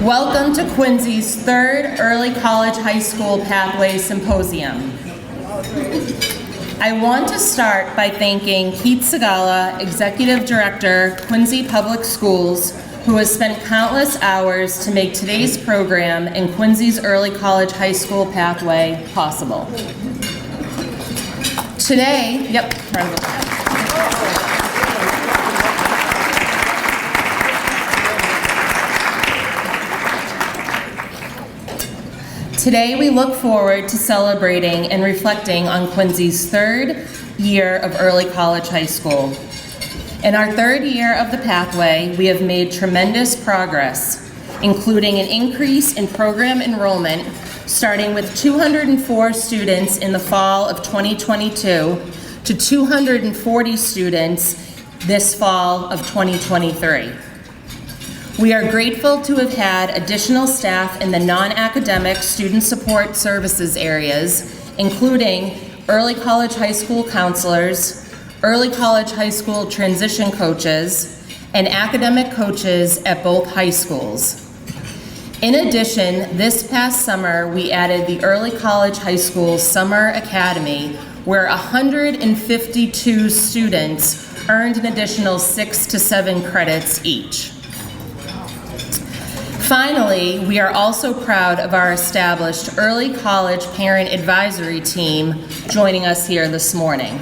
Welcome to Quincy's third Early College High School Pathway Symposium. I want to start by thanking Keith Segala, Executive Director, Quincy Public Schools, who has spent countless hours to make today's program and Quincy's Early College High School Pathway possible. Today, Today, we look forward to celebrating and reflecting on Quincy's third year of early college high school. In our third year of the pathway, we have made tremendous progress, including an increase in program enrollment, starting with 204 students in the fall of 2022 to 240 students this fall of 2023. We are grateful to have had additional staff in the non-academic student support services areas, including early college high school counselors, early college high school transition coaches, and academic coaches at both high schools. In addition, this past summer, we added the Early College High School Summer Academy, where 152 students earned an additional 6 to 7 credits each. Finally, we are also proud of our established early college parent advisory team joining us here this morning.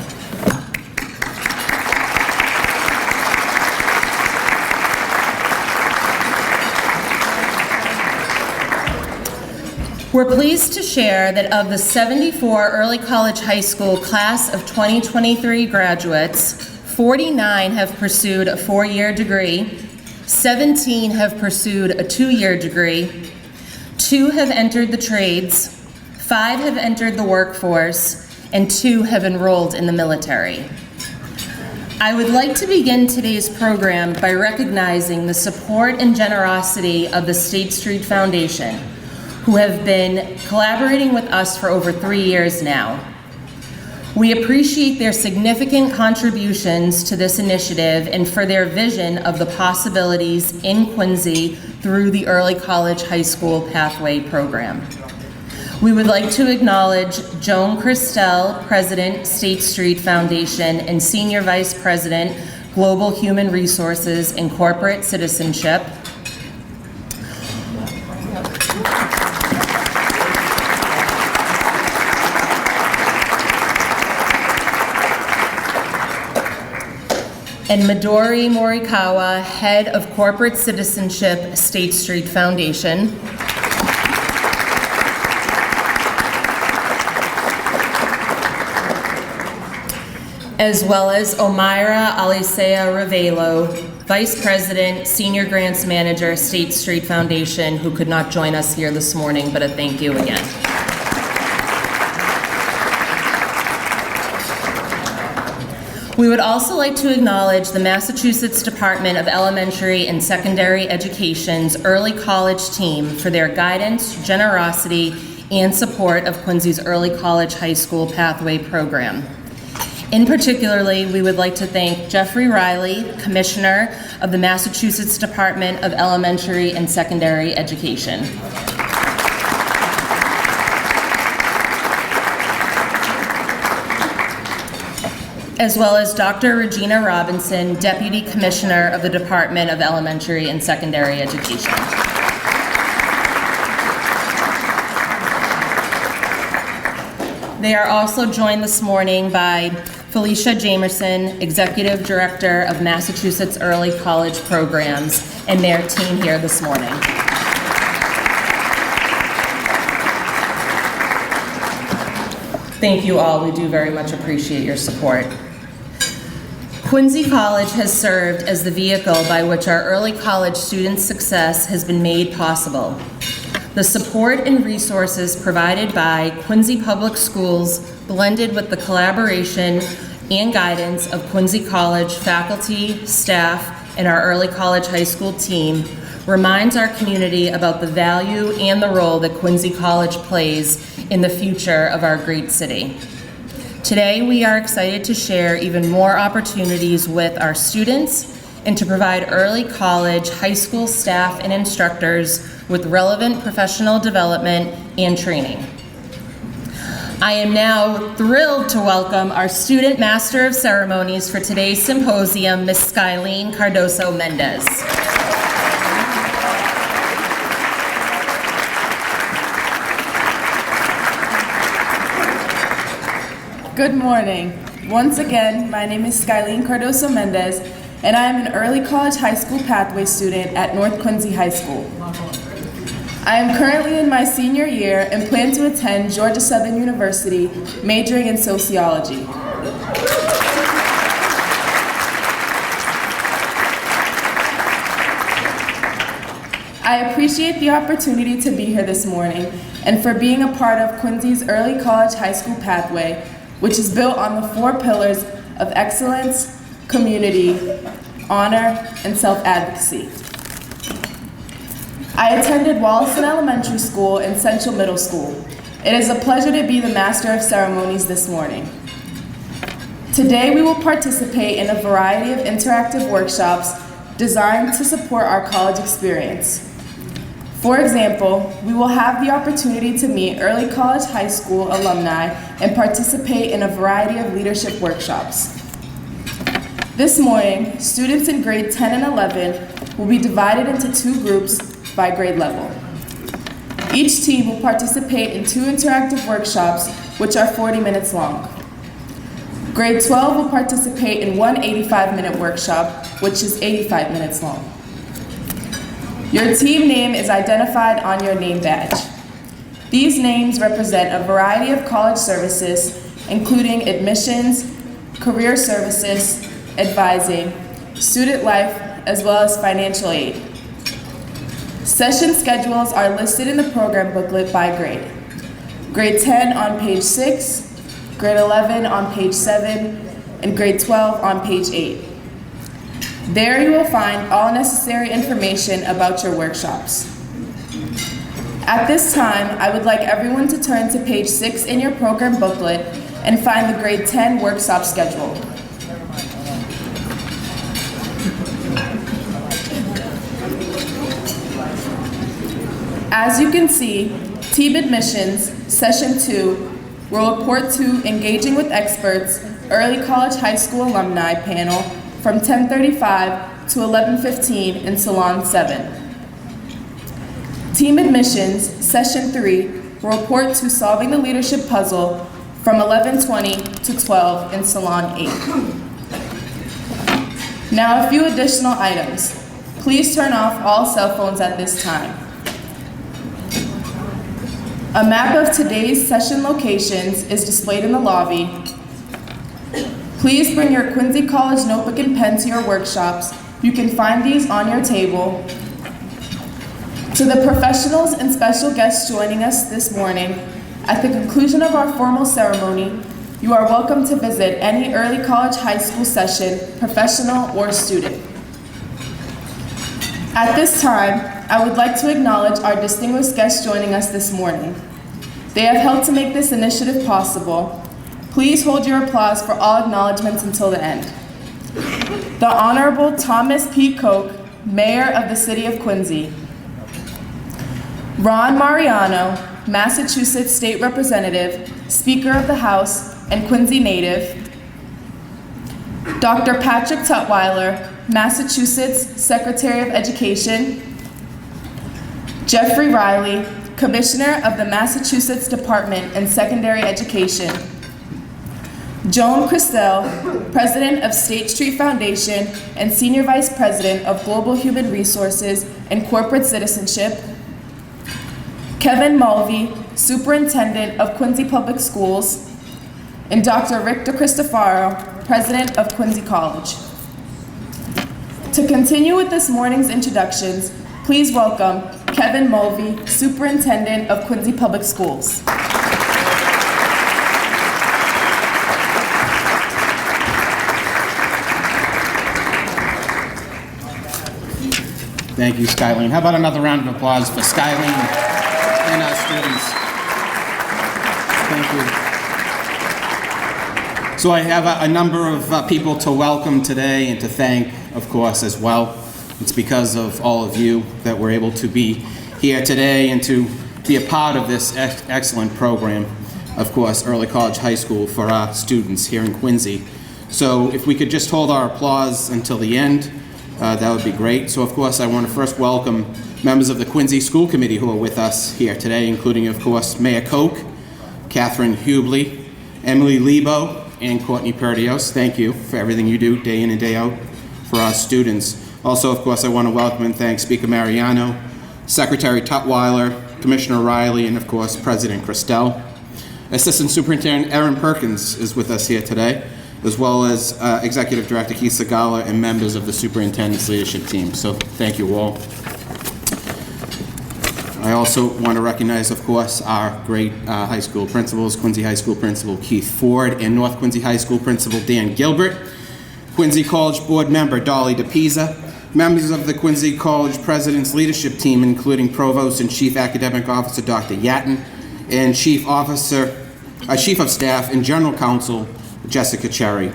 We're pleased to share that of the 74 early college high school class of 2023 graduates, 49 have pursued a 4-year degree, 17 have pursued a 2-year degree, 2 have entered the trades, 5 have entered the workforce, and 2 have enrolled in the military. I would like to begin today's program by recognizing the support and generosity of the State Street Foundation, who have been collaborating with us for over 3 years now. We appreciate their significant contributions to this initiative and for their vision of the possibilities in Quincy through the Early College High School Pathway Program. We would like to acknowledge Joan Christel, President, State Street Foundation, and Senior Vice President, Global Human Resources and Corporate Citizenship, and Midori Morikawa, Head of Corporate Citizenship, State Street Foundation. As well as Omaira Alisea Rivelo, Vice President, Senior Grants Manager, State Street Foundation, who could not join us here this morning, but a thank you again. We would also like to acknowledge the Massachusetts Department of Elementary and Secondary Education's early college team for their guidance, generosity, and support of Quincy's Early College High School Pathway Program. In particularly, we would like to thank Jeffrey Riley, Commissioner of the Massachusetts Department of Elementary and Secondary Education. As well as Dr. Regina Robinson, Deputy Commissioner of the Department of Elementary and Secondary Education. They are also joined this morning by Felicia Jamerson, Executive Director of Massachusetts Early College Programs, and their team here this morning. Thank you all. We do very much appreciate your support. Quincy College has served as the vehicle by which our early college students' success has been made possible. The support and resources provided by Quincy Public Schools, blended with the collaboration and guidance of Quincy College faculty, staff, and our early college high school team, reminds our community about the value and the role that Quincy College plays in the future of our great city. Today, we are excited to share even more opportunities with our students and to provide early college, high school staff and instructors with relevant professional development and training. I am now thrilled to welcome our Student Master of Ceremonies for today's symposium, Ms. Skyline Cardoso Mendez. Good morning. Once again, my name is Skyline Cardoso Mendez, and I am an early college high school pathway student at North Quincy High School. I am currently in my senior year and plan to attend Georgia Southern University, majoring in sociology. I appreciate the opportunity to be here this morning and for being a part of Quincy's early college high school pathway, which is built on the 4 pillars of excellence, community, honor, and self-advocacy. I attended Wollaston Elementary School and Central Middle School. It is a pleasure to be the Master of Ceremonies this morning. Today we will participate in a variety of interactive workshops designed to support our college experience. For example, we will have the opportunity to meet early college high school alumni and participate in a variety of leadership workshops. This morning, students in grade 10 and 11 will be divided into 2 groups by grade level. Each team will participate in 2 interactive workshops, which are 40 minutes long. Grade 12 will participate in one 85-minute workshop, which is 85 minutes long. Your team name is identified on your name badge. These names represent a variety of college services, including admissions, career services, advising, student life, as well as financial aid. Session schedules are listed in the program booklet by grade. Grade 10 on page 6, grade 11 on page 7, and grade 12 on page 8. There you will find all necessary information about your workshops. At this time, I would like everyone to turn to page 6 in your program booklet and find the grade 10 workshop schedule. As you can see, Team Admissions, Session 2, will report to Engaging with Experts, Early College High School Alumni panel from 10:35 to 11:15 in Salon 7. Team Admissions, Session 3, will report to Solving the Leadership Puzzle from 11:20 to 12 in Salon 8. Now a few additional items. Please turn off all cell phones at this time. A map of today's session locations is displayed in the lobby. Please bring your Quincy College notebook and pen to your workshops. You can find these on your table. To the professionals and special guests joining us this morning, at the conclusion of our formal ceremony, you are welcome to visit any early college high school session, professional or student. At this time, I would like to acknowledge our distinguished guests joining us this morning. They have helped to make this initiative possible. Please hold your applause for all acknowledgments until the end. The Honorable Thomas P. Koch, Mayor of the City of Quincy. Ron Mariano, Massachusetts State Representative, Speaker of the House, and Quincy native. Dr. Patrick Tutwiler, Massachusetts Secretary of Education. Jeffrey Riley, Commissioner of the Massachusetts Department in Secondary Education. Joan Christel, President of State Street Foundation and Senior Vice President of Global Human Resources and Corporate Citizenship. Kevin Mulvey, Superintendent of Quincy Public Schools. and Dr. Rick DeCristofaro, President of Quincy College. To continue with this morning's introductions, please welcome Kevin Mulvey, Superintendent of Quincy Public Schools. Thank you, Skylene. How about another round of applause for Skylene and our students? Thank you. So I have a number of people to welcome today and to thank, of course, as well. It's because of all of you that we're able to be here today and to be a part of this excellent program, of course, Early College High School for our students here in Quincy. So if we could just hold our applause until the end, that would be great. So, of course, I want to first welcome members of the Quincy School Committee who are with us here today, including, of course, Mayor Koch, Catherine Hubley, Emily Lebo, and Courtney Perdios. Thank you for everything you do day in and day out for our students. Also, of course, I want to welcome and thank Speaker Mariano, Secretary Tutwiler, Commissioner Riley, and, of course, President Christel. Assistant Superintendent Erin Perkins is with us here today, as well as Executive Director Keith Segala and members of the Superintendent's leadership team. So thank you all. I also want to recognize, of course, our great high school principals, Quincy High School Principal Keith Ford and North Quincy High School Principal Dan Gilbert, Quincy College Board Member Dolly DePisa, members of the Quincy College President's leadership team, including Provost and Chief Academic Officer Dr. Yatton, and Chief of Staff and General Counsel Jessica Cherry.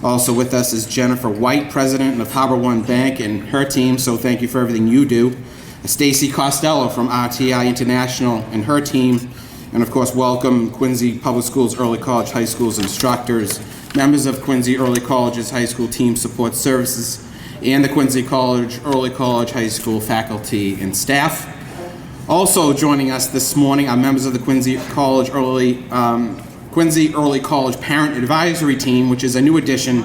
Also with us is Jennifer White, President of Harbor One Bank, and her team, so thank you for everything you do. Stacy Costello from RTI International and her team, and of course welcome Quincy Public Schools Early College High School's instructors, members of Quincy Early College's High School Team Support Services, and the Quincy College Early College High School faculty and staff. Also joining us this morning are members of the Quincy Early College Parent Advisory Team, which is a new addition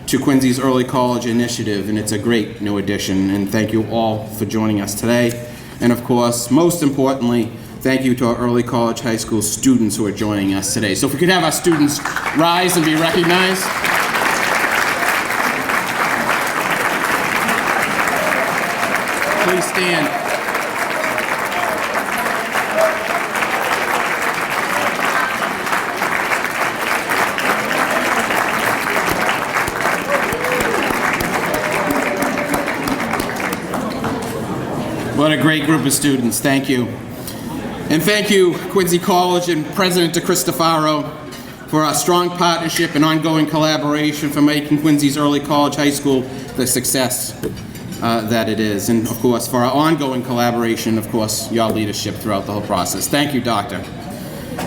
to Quincy's Early College Initiative, and it's a great new addition, and thank you all for joining us today. And of course, most importantly, thank you to our Early College High School students who are joining us today. So if we could have our students rise and be recognized. Please stand. What a great group of students. Thank you. And thank you, Quincy College and President DeCristofaro, for our strong partnership and ongoing collaboration for making Quincy's Early College High School the success that it is. And of course, for our ongoing collaboration, of course, your leadership throughout the whole process. Thank you, Doctor.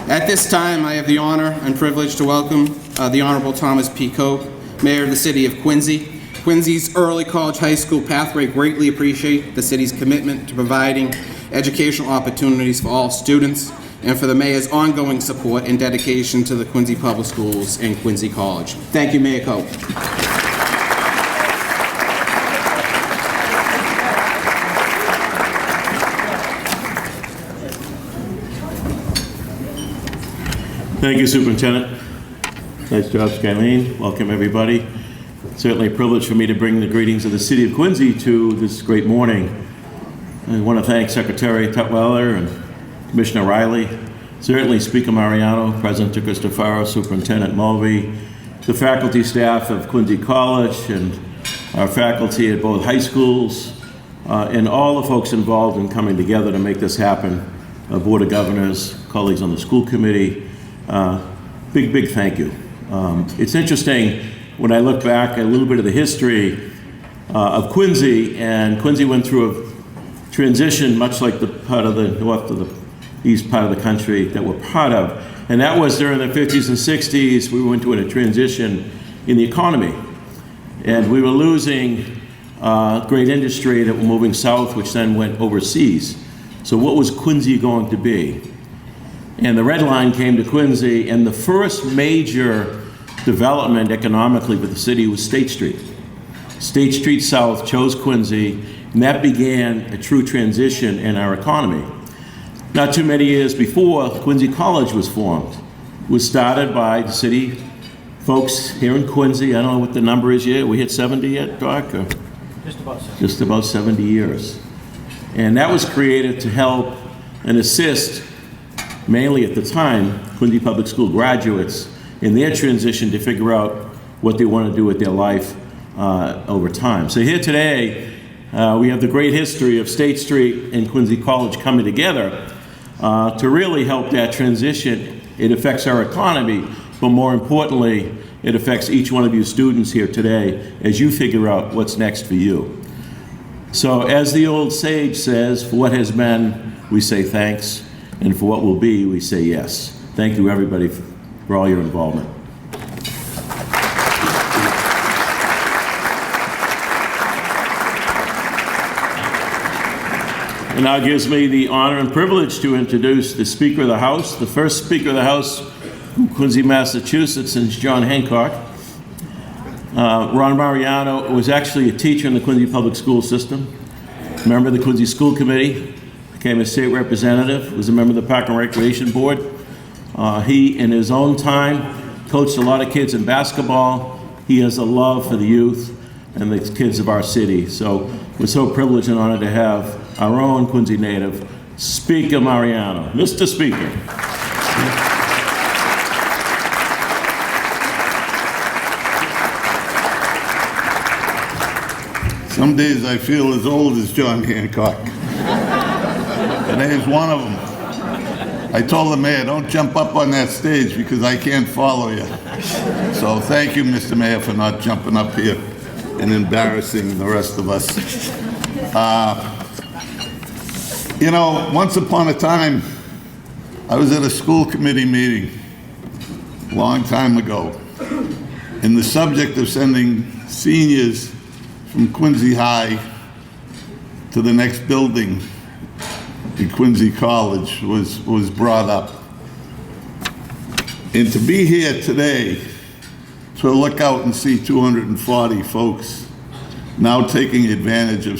At this time, I have the honor and privilege to welcome the Honorable Thomas P. Koch, Mayor of the City of Quincy. Quincy's Early College High School pathway greatly appreciate the city's commitment to providing educational opportunities for all students and for the Mayor's ongoing support and dedication to the Quincy Public Schools and Quincy College. Thank you, Mayor Koch. Thank you, Superintendent. Nice job, Skylene. Welcome, everybody. Certainly a privilege for me to bring the greetings of the City of Quincy to this great morning. I want to thank Secretary Tutwiler and Commissioner Riley, certainly Speaker Mariano, President DeCristofaro, Superintendent Mulvey, the faculty staff of Quincy College and our faculty at both high schools, and all the folks involved in coming together to make this happen. Board of Governors, colleagues on the school committee, big thank you. It's interesting when I look back at a little bit of the history of Quincy, and Quincy went through a transition much like the part of the north of the east part of the country that we're part of, and that was during the 50s and 60s. We went through a transition in the economy, and we were losing great industry that were moving south, which then went overseas. So what was Quincy going to be? And the red line came to Quincy, and the first major development economically for the city was State Street. State Street South chose Quincy, and that began a true transition in our economy. Not too many years before, Quincy College was formed, was started by the city folks here in Quincy. I don't know what the number is yet. We hit 70 yet, Doc? Or? Just about 70 years. And that was created to help and assist, mainly at the time, Quincy Public School graduates in their transition to figure out what they want to do with their life over time. So here today, we have the great history of State Street and Quincy College coming together to really help that transition. It affects our economy, but more importantly, it affects each one of you students here today as you figure out what's next for you. So as the old sage says, for what has been, we say thanks, and for what will be, we say yes. Thank you, everybody, for all your involvement. It now gives me the honor and privilege to introduce the Speaker of the House, the first Speaker of the House from Quincy, Massachusetts, since John Hancock. Ron Mariano was actually a teacher in the Quincy Public School System, member of the Quincy School Committee, became a state representative, was a member of the Park and Recreation Board. He, in his own time, coached a lot of kids in basketball. He has a love for the youth and the kids of our city. So we're so privileged and honored to have our own Quincy native, Speaker Mariano. Mr. Speaker. Some days I feel as old as John Hancock. Today is one of them. I told the mayor, don't jump up on that stage because I can't follow you. So thank you, Mr. Mayor, for not jumping up here and embarrassing the rest of us. You know, once upon a time, I was at a school committee meeting a long time ago, and the subject of sending seniors from Quincy High to the next building in Quincy College was brought up. And to be here today, to look out and see 240 folks now taking advantage of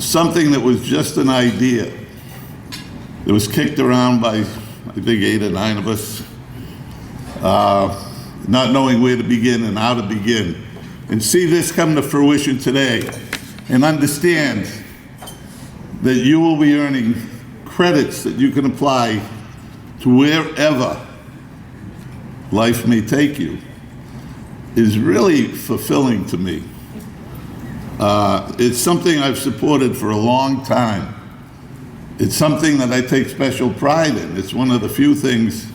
something that was just an idea that was kicked around by, I think, 8 or 9 of us, not knowing where to begin and how to begin. And see this come to fruition today, and understand that you will be earning credits that you can apply to wherever life may take you, is really fulfilling to me. It's something I've supported for a long time. It's something that I take special pride in. It's one of the few things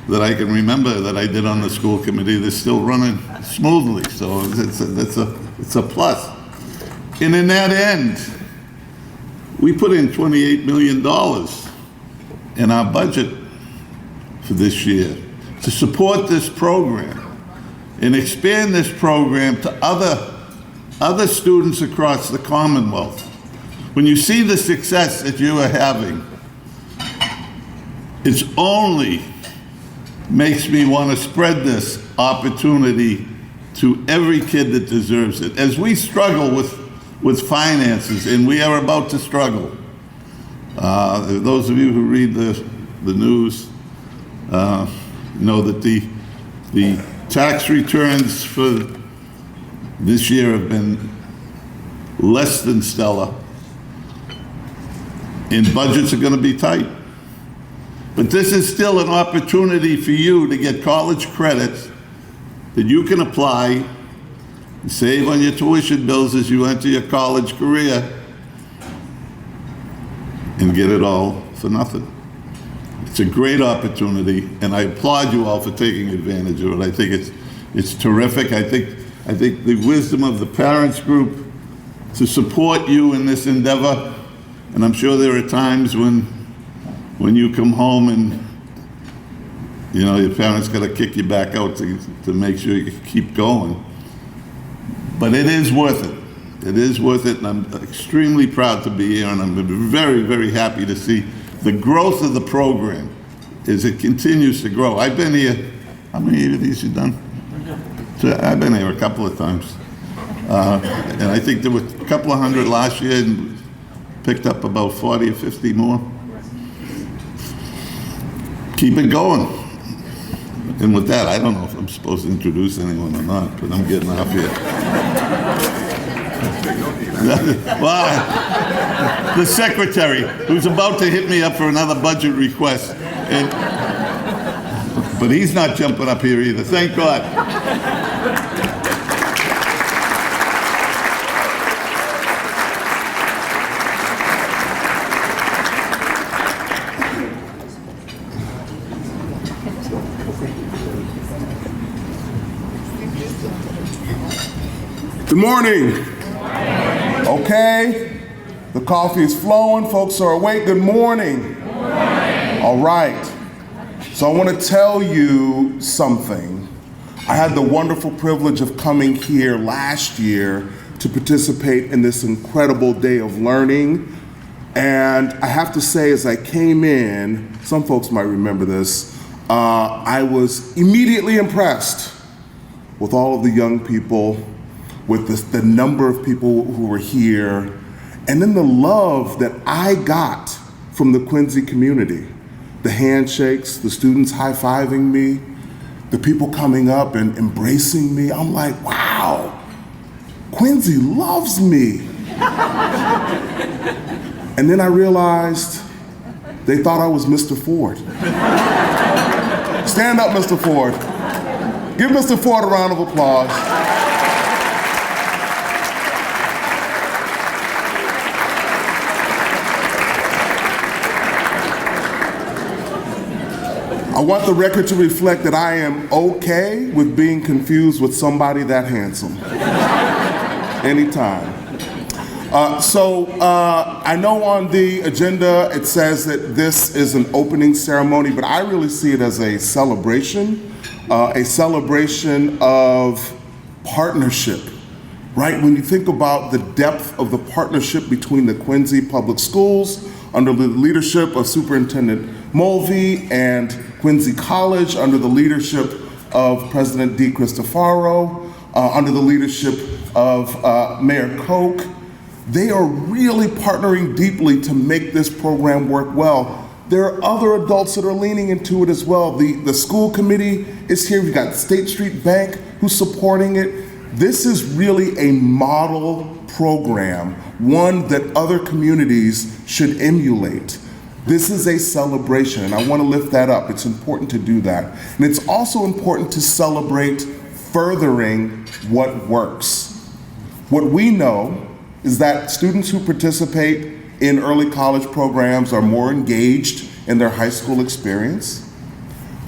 that I can remember that I did on the school committee that's still running smoothly. So it's a plus. And in that end, we put in $28 million in our budget for this year to support this program and expand this program to other students across the Commonwealth. When you see the success that you are having, it's only makes me want to spread this opportunity to every kid that deserves it. As we struggle with finances, and we are about to struggle, those of you who read the news know that the tax returns for this year have been less than stellar, and budgets are going to be tight. But this is still an opportunity for you to get college credits that you can apply and save on your tuition bills as you enter your college career and get it all for nothing. It's a great opportunity, and I applaud you all for taking advantage of it. I think it's terrific. I think the wisdom of the parents group to support you in this endeavor, and I'm sure there are times when you come home and, you know, your parents got to kick you back out to make sure you keep going. But it is worth it. It is worth it, and I'm extremely proud to be here, and I'm very, very happy to see the growth of the program as it continues to grow. I've been here, how many of these you done? I've been here a couple of times. And I think there were a couple of hundred last year and picked up about 40 or 50 more. keep it going. And with that, I don't know if I'm supposed to introduce anyone or not, but I'm getting off here. Well, the secretary, who's about to hit me up for another budget request. But he's not jumping up here either, thank God. Good morning. Okay, the coffee is flowing, folks are awake. Good morning. All right, so I want to tell you something. I had the wonderful privilege of coming here last year to participate in this incredible day of learning. And I have to say, as I came in, some folks might remember this, I was immediately impressed with all of the young people, with the number of people who were here, and then the love that I got from the Quincy community. The handshakes, the students high-fiving me, the people coming up and embracing me. I'm like, wow, Quincy loves me. And then I realized they thought I was Mr. Ford. Stand up, Mr. Ford. Give Mr. Ford a round of applause. I want the record to reflect that I am okay with being confused with somebody that handsome. Anytime. I know on the agenda it says that this is an opening ceremony, but I really see it as a celebration of partnership, right? When you think about the depth of the partnership between the Quincy Public Schools under the leadership of Superintendent Mulvey and Quincy College under the leadership of President D. Cristofaro, under the leadership of Mayor Koch, they are really partnering deeply to make this program work well. There are other adults that are leaning into it as well. The school committee is here. We've got State Street Bank who's supporting it. This is really a model program, one that other communities should emulate. This is a celebration, and I want to lift that up. It's important to do that. And it's also important to celebrate furthering what works. What we know is that students who participate in early college programs are more engaged in their high school experience.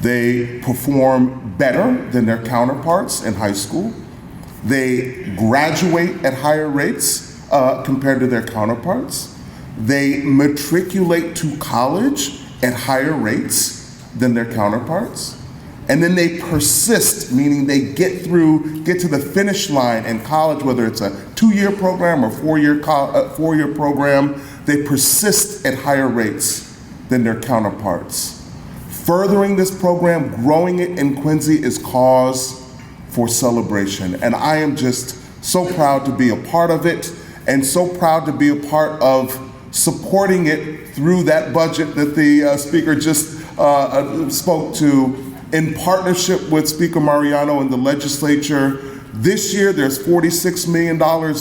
They perform better than their counterparts in high school. They graduate at higher rates compared to their counterparts. They matriculate to college at higher rates than their counterparts. And then they persist, meaning they get to the finish line in college, whether it's a 2-year program or 4-year program, they persist at higher rates than their counterparts. Furthering this program, growing it in Quincy is cause for celebration. And I am just so proud to be a part of it and so proud to be a part of supporting it through that budget that the speaker just spoke to in partnership with Speaker Mariano and the legislature. This year, there's $46 million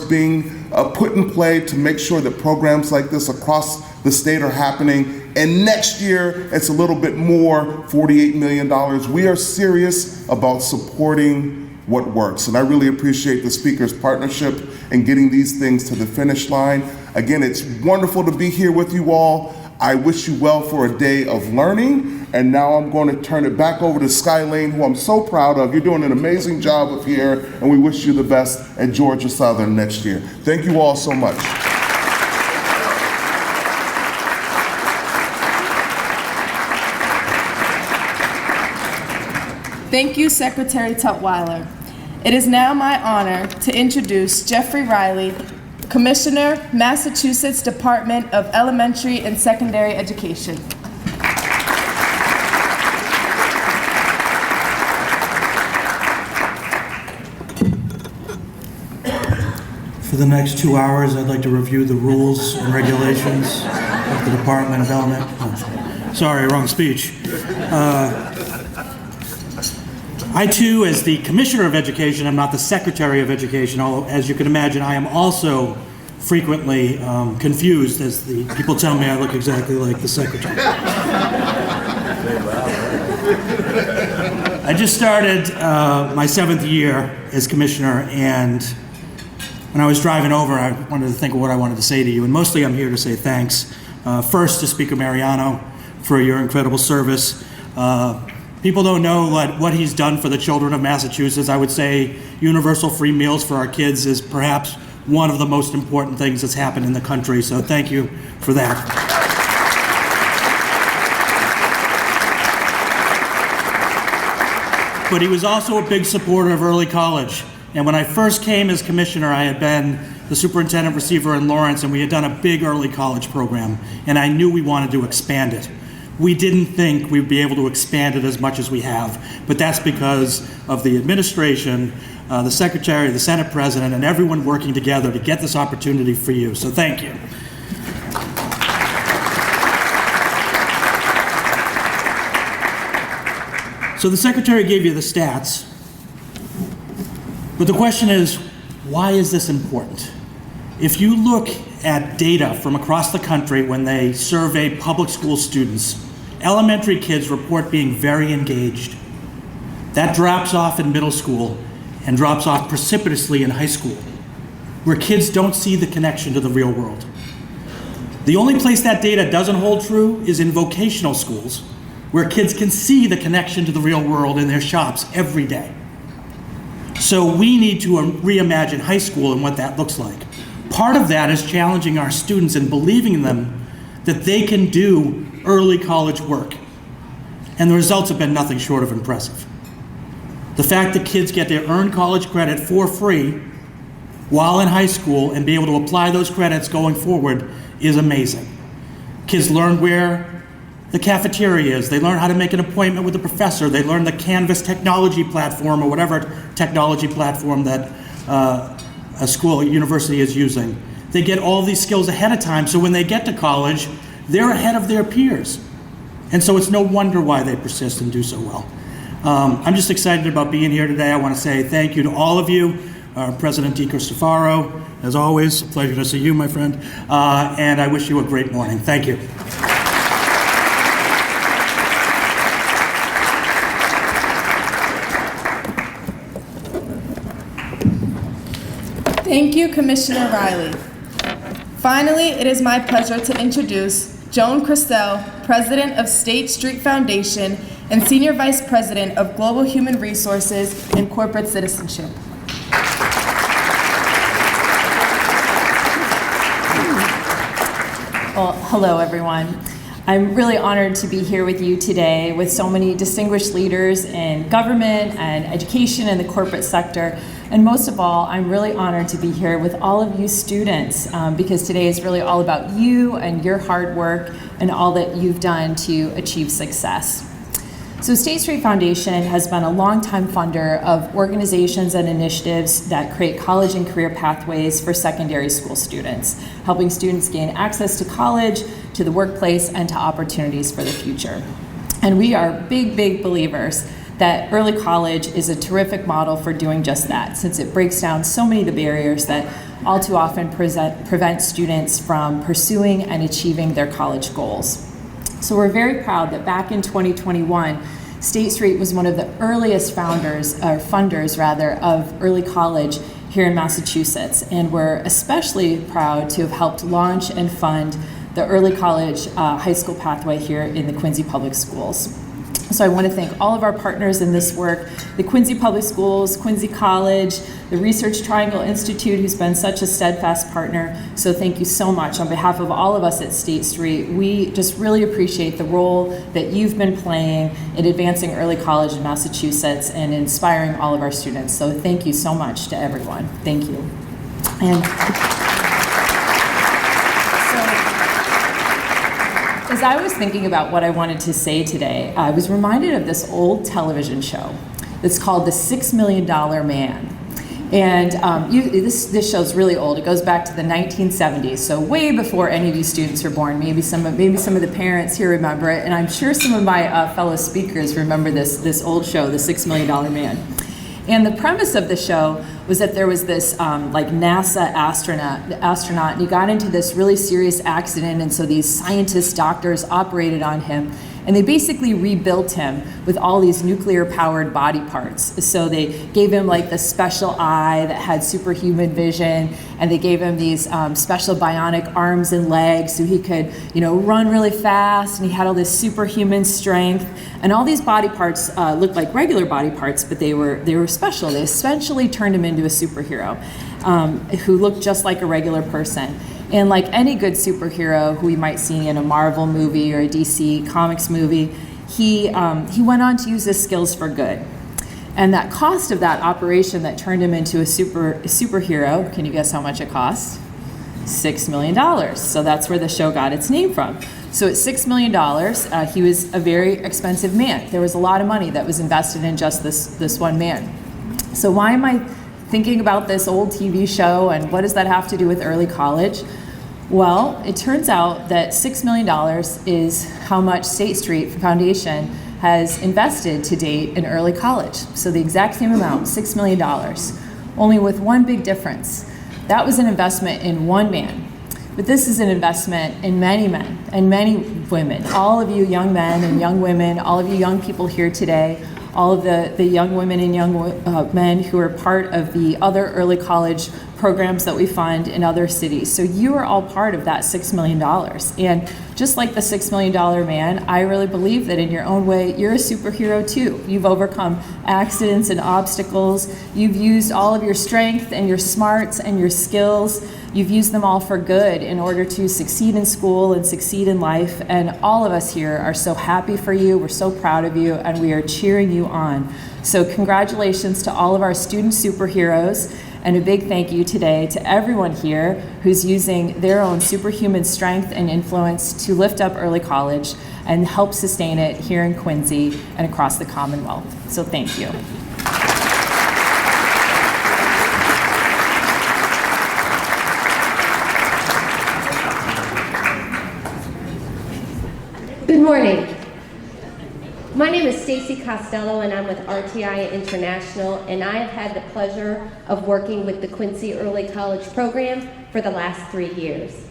being put in play to make sure that programs like this across the state are happening. And next year, it's a little bit more, $48 million. We are serious about supporting what works. And I really appreciate the speaker's partnership in getting these things to the finish line. Again, it's wonderful to be here with you all. I wish you well for a day of learning. And now I'm going to turn it back over to Skylane, who I'm so proud of. You're doing an amazing job up here, and we wish you the best at Georgia Southern next year. Thank you all so much. Thank you, Secretary Tutwiler. It is now my honor to introduce Jeffrey Riley, Commissioner, Massachusetts Department of Elementary and Secondary Education. For the next 2 hours, I'd like to review the rules and regulations of the Department of Elementary. Sorry, wrong speech. I too, as the Commissioner of Education, I'm not the Secretary of Education, although as you can imagine, I am also frequently confused as the people tell me I look exactly like the Secretary. I just started my 7th year as Commissioner, and when I was driving over, I wanted to think of what I wanted to say to you, and mostly I'm here to say thanks. First to Speaker Mariano for your incredible service. People don't know what he's done for the children of Massachusetts. I would say universal free meals for our kids is perhaps one of the most important things that's happened in the country, so thank you for that. But he was also a big supporter of early college. And when I first came as commissioner, I had been the superintendent receiver in Lawrence, and we had done a big early college program, and I knew we wanted to expand it. We didn't think we'd be able to expand it as much as we have, but that's because of the administration, the secretary, the Senate president, and everyone working together to get this opportunity for you. So thank you. So the secretary gave you the stats, but the question is, why is this important? If you look at data from across the country when they survey public school students, elementary kids report being very engaged. That drops off in middle school and drops off precipitously in high school, where kids don't see the connection to the real world. The only place that data doesn't hold true is in vocational schools, where kids can see the connection to the real world in their shops every day. So we need to reimagine high school and what that looks like. Part of that is challenging our students and believing in them that they can do early college work. And the results have been nothing short of impressive. The fact that kids get to earn college credit for free while in high school and be able to apply those credits going forward is amazing. Kids learn where the cafeteria is. They learn how to make an appointment with the professor. They learn the Canvas technology platform or whatever technology platform that a school or university is using. They get all these skills ahead of time, so when they get to college, they're ahead of their peers. And so it's no wonder why they persist and do so well. I'm just excited about being here today. I want to say thank you to all of you. President DiCristofaro, as always, a pleasure to see you, my friend. And I wish you a great morning. Thank you. Thank you, Commissioner Riley. Finally, it is my pleasure to introduce Joan Christel, President of State Street Foundation and Senior Vice President of Global Human Resources and Corporate Citizenship. Well, hello everyone. I'm really honored to be here with you today with so many distinguished leaders in government and education and the corporate sector. And most of all, I'm really honored to be here with all of you students because today is really all about you and your hard work and all that you've done to achieve success. So State Street Foundation has been a longtime funder of organizations and initiatives that create college and career pathways for secondary school students, helping students gain access to college, to the workplace, and to opportunities for the future. And we are big, big believers that early college is a terrific model for doing just that, since it breaks down so many of the barriers that all too often prevent students from pursuing and achieving their college goals. So we're very proud that back in 2021, State Street was one of the earliest funders of early college here in Massachusetts. And we're especially proud to have helped launch and fund the early college high school pathway here in the Quincy Public Schools. So I want to thank all of our partners in this work, the Quincy Public Schools, Quincy College, the Research Triangle Institute, who's been such a steadfast partner. So thank you so much. On behalf of all of us at State Street, we just really appreciate the role that you've been playing in advancing early college in Massachusetts and inspiring all of our students. So thank you so much to everyone. Thank you. And as I was thinking about what I wanted to say today, I was reminded of this old television show. It's called The $6 Million Man. And this show's really old. It goes back to the 1970s, so way before any of you students were born. Maybe some of the parents here remember it, and I'm sure some of my fellow speakers remember this old show, The $6 Million Man. And the premise of the show was that there was this like NASA astronaut, and he got into this really serious accident, and so these scientists, doctors operated on him, and they basically rebuilt him with all these nuclear-powered body parts. So they gave him like the special eye that had superhuman vision, and they gave him these special bionic arms and legs so he could, run really fast, and he had all this superhuman strength. And all these body parts looked like regular body parts, but they were special. They essentially turned him into a superhero who looked just like a regular person. And like any good superhero who we might see in a Marvel movie or a DC Comics movie, he went on to use his skills for good. And that cost of that operation that turned him into a superhero, can you guess how much it cost? $6 million. So that's where the show got its name from. So at $6 million, he was a very expensive man. There was a lot of money that was invested in just this one man. So why am I thinking about this old TV show, and what does that have to do with early college? Well, it turns out that $6 million is how much State Street Foundation has invested to date in early college. So the exact same amount, $6 million, only with one big difference. That was an investment in one man. But this is an investment in many men and many women. All of you young men and young women, all of you young people here today, all of the young women and young men who are part of the other early college programs that we fund in other cities. So you are all part of that $6 million. And just like the $6 million man, I really believe that in your own way, you're a superhero too. You've overcome accidents and obstacles. You've used all of your strength and your smarts and your skills. You've used them all for good in order to succeed in school and succeed in life. And all of us here are so happy for you. We're so proud of you, and we are cheering you on. So congratulations to all of our student superheroes, and a big thank you today to everyone here who's using their own superhuman strength and influence to lift up early college and help sustain it here in Quincy and across the Commonwealth. So thank you. Good morning. My name is Stacy Costello, and I'm with RTI International, and I have had the pleasure of working with the Quincy Early College Program for the last 3 years.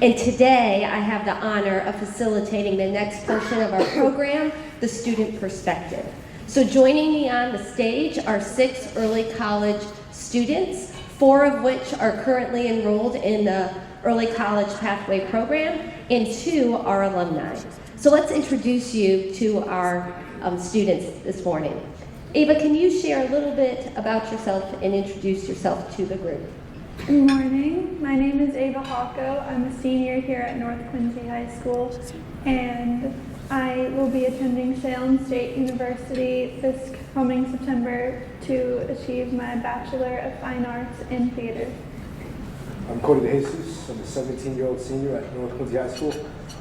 And today I have the honor of facilitating the next portion of our program, the Student Perspective. So joining me on the stage are 6 early college students, 4 of which are currently enrolled in the Early College Pathway Program, and 2 are alumni. So let's introduce you to our students this morning. Ava, can you share a little bit about yourself and introduce yourself to the group? Good morning. My name is Ava Hocko. I'm a senior here at North Quincy High School, and I will be attending Salem State University this coming September to achieve my Bachelor of Fine Arts in Theater. I'm Cody DeJesus. I'm a 17-year-old senior at North Quincy High School.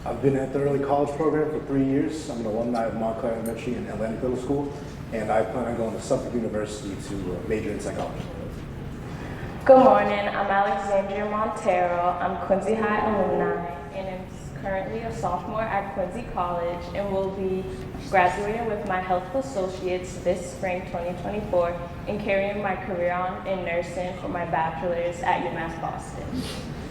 I've been at the early college program for 3 years. I'm an alumni of Montclair Elementary and Atlantic Middle School, and I plan on going to Suffolk University to major in psychology. Good morning. I'm Alexandria Montero. I'm Quincy High alumni, and I'm currently a sophomore at Quincy College, and will be graduating with my health associates this spring 2024 and carrying my career on in nursing for my bachelor's at UMass Boston.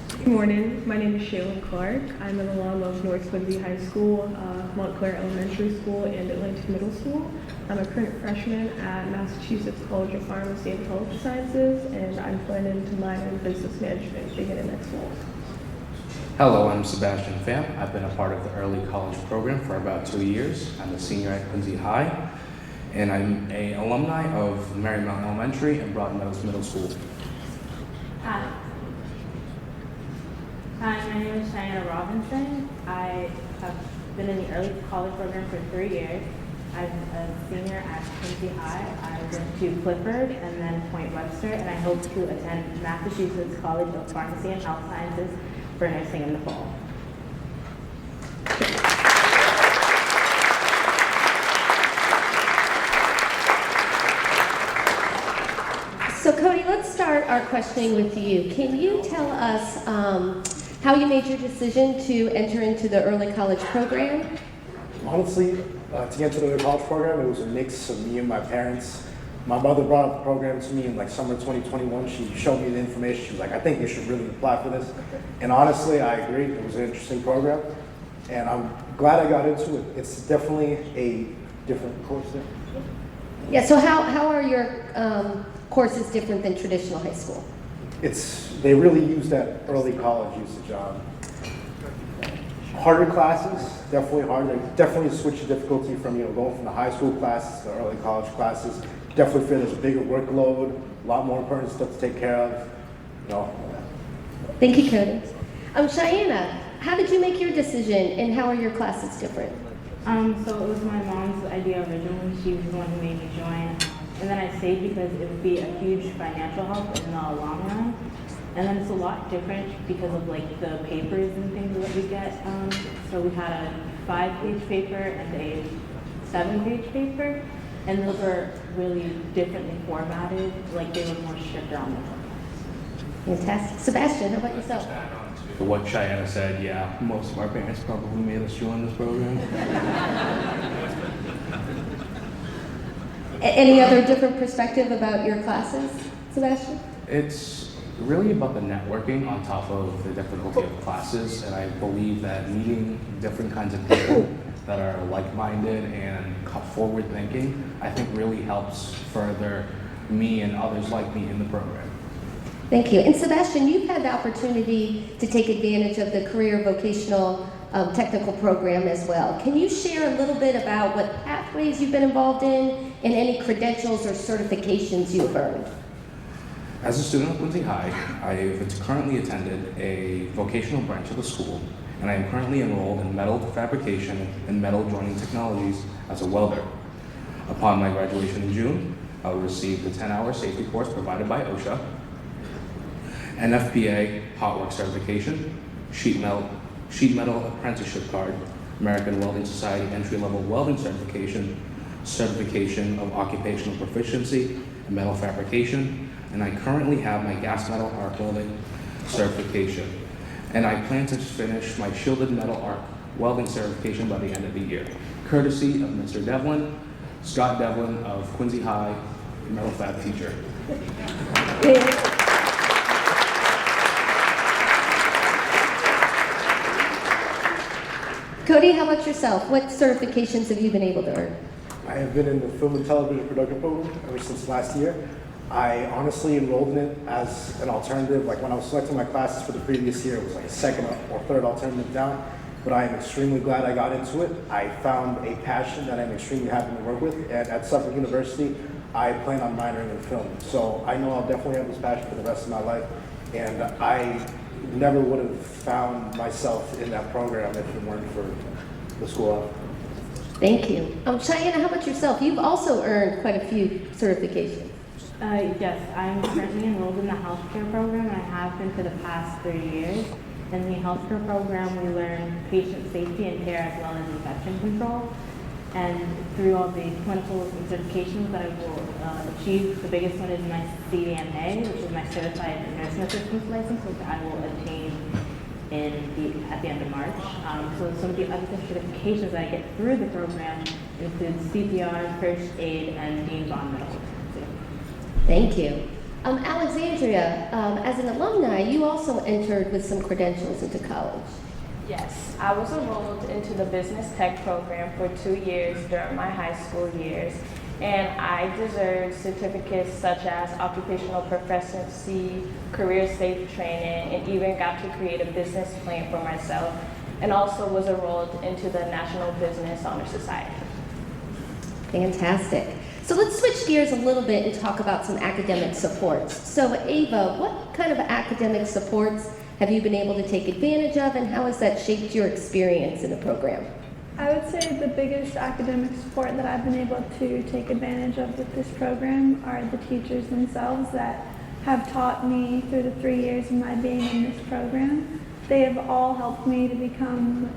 Good morning. My name is Shaylin Clark. I'm an alum of North Quincy High School, Montclair Elementary School, and Atlantic Middle School. I'm a current freshman at Massachusetts College of Pharmacy and Health Sciences, and I'm planning to minor in business management beginning next fall. Hello, I'm Sebastian Pham. I've been a part of the early college program for about 2 years. I'm a senior at Quincy High, and I'm an alumni of Marymount Elementary and Broad Meadows Middle School. Hi, my name is Cheyenne Robinson. I have been in the early college program for 3 years. I'm a senior at Quincy High. I went to Clifford and then Point Webster, and I hope to attend Massachusetts College of Pharmacy and Health Sciences for nursing in the fall. So Cody, let's start our questioning with you. Can you tell us how you made your decision to enter into the early college program? Honestly, to get into the college program, it was a mix of me and my parents. My mother brought up the program to me in like summer 2021. She showed me the information. She was like, I think you should really apply for this. And honestly, I agreed. It was an interesting program. And I'm glad I got into it. It's definitely a different course there. Yeah, so how are your courses different than traditional high school? They really use that early college usage. Harder classes, definitely harder. Definitely switch the difficulty from going from the high school classes to the early college classes. Definitely feel there's a bigger workload, a lot more important stuff to take care of. Thank you, Cody. Cheyenne, how did you make your decision, and how are your classes different? So it was my mom's idea originally. She was the one who made me join. And then I stayed because it would be a huge financial help in the long run. And then it's a lot different because of like the papers and things that we get. So we had a 5-page paper and a 7-page paper. And those were really differently formatted, like they were more stricter on the format. Fantastic. Sebastian, how about yourself? What Cheyenne said, yeah, most of our parents probably made us join this program. Any other different perspective about your classes, Sebastian? It's really about the networking on top of the difficulty of classes, and I believe that meeting different kinds of people that are like-minded and forward-thinking, I think really helps further me and others like me in the program. Thank you. And Sebastian, you've had the opportunity to take advantage of the career vocational technical program as well. Can you share a little bit about what pathways you've been involved in and any credentials or certifications you've earned? As a student at Quincy High, I've currently attended a vocational branch of the school, and I am currently enrolled in metal fabrication and metal joining technologies as a welder. Upon my graduation in June, I will receive the 10-hour safety course provided by OSHA, NFPA hot work certification, sheet metal apprenticeship card, American Welding Society entry-level welding certification, certification of occupational proficiency in metal fabrication, and I currently have my gas metal arc welding certification. And I plan to finish my shielded metal arc welding certification by the end of the year, courtesy of Mr. Devlin, Scott Devlin of Quincy High, metal fab teacher. Cody, how about yourself? What certifications have you been able to earn? I have been in the film and television production program ever since last year. I honestly enrolled in it as an alternative. Like when I was selecting my classes for the previous year, it was like a second or third alternative down. But I am extremely glad I got into it. I found a passion that I'm extremely happy to work with. And at Suffolk University, I plan on minoring in film. So I know I'll definitely have this passion for the rest of my life. And I never would have found myself in that program if it weren't for the school. Thank you. Cheyenne, how about yourself? You've also earned quite a few certifications. Yes, I'm currently enrolled in the healthcare program, and I have been for the past 3 years. In the healthcare program, we learn patient safety and care as well as infection control. And through all the clinical certifications that I will achieve, the biggest one is my CDMA, which is my Certified Nursing Assistant license, which I will attain at the end of March. So some of the other certifications that I get through the program include CPR, first aid, and Dean Bond Medical. Thank you. Alexandria, as an alumni, you also entered with some credentials into college. Yes, I was enrolled into the business tech program for 2 years during my high school years, and I deserved certificates such as occupational proficiency, career safe training, and even got to create a business plan for myself, and also was enrolled into the National Business Honor Society. Fantastic. So let's switch gears a little bit and talk about some academic supports. So Ava, what kind of academic supports have you been able to take advantage of, and how has that shaped your experience in the program? I would say the biggest academic support that I've been able to take advantage of with this program are the teachers themselves that have taught me through the 3 years of my being in this program. They have all helped me to become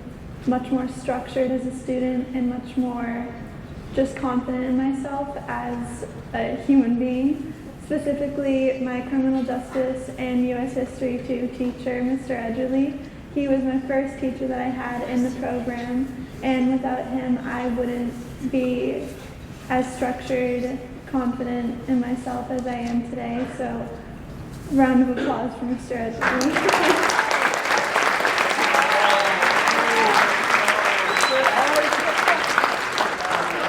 much more structured as a student and much more just confident in myself as a human being. specifically my criminal justice and U.S. History 2 teacher, Mr. Edgerly. He was my first teacher that I had in the program, and without him, I wouldn't be as structured, confident in myself as I am today. So, round of applause for Mr. Edgerly.